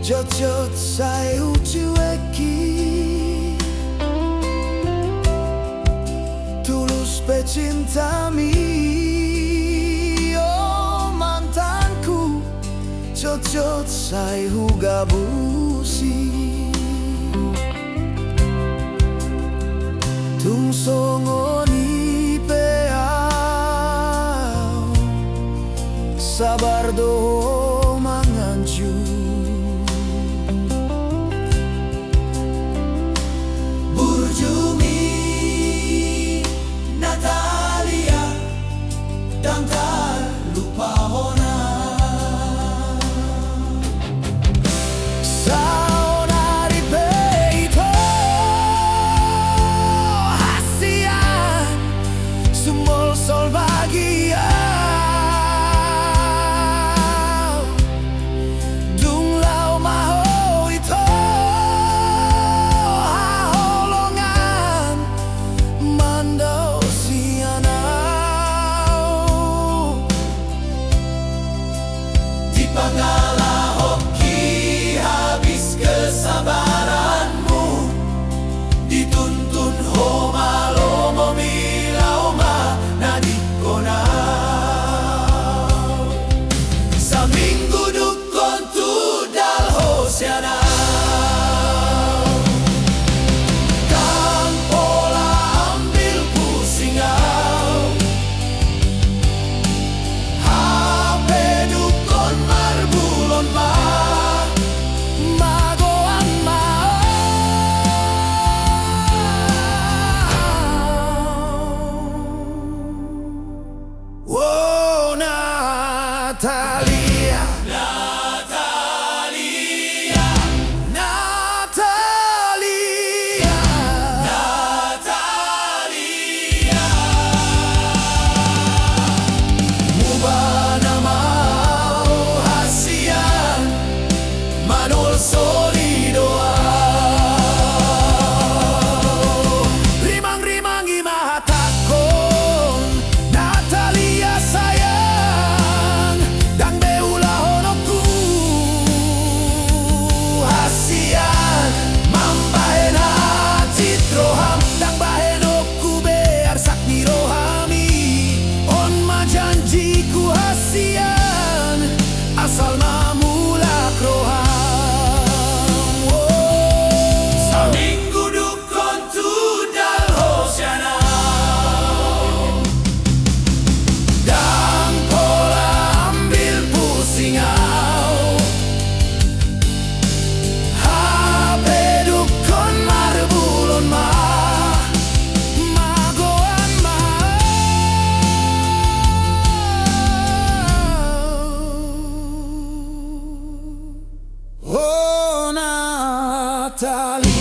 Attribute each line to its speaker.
Speaker 1: Jojot sai ucueki tulus pecintami. Oh mantanku, jojot sai hugabusi tung songoni peau sabar do manganju. Burjumi Natalia dan tak lupa hona sauna di peito hasian sumol sol bahagia dung lau maho ito haholongan mandau sianau di pangala hoki habis kesabaranmu dituntun homa lomo milauma nadikona sa minggu dukon tu dal hosiana kang pola ambil pusingau hape dukon marbulon magoan oh Natalia, Natalia, Natalia, Natalia. Mubana mau hasian manol solidoa rimang-rimang imahatakon Natalia sayang dang beula honoku hasian mambahena citroham dang bahenoku bear sakni rohami on majanjiku hasian asal mamula kroham sa minggu dukon tu dal hosiana dan pola ambil pusingau hape dukon marbulon magoan oh Natalia.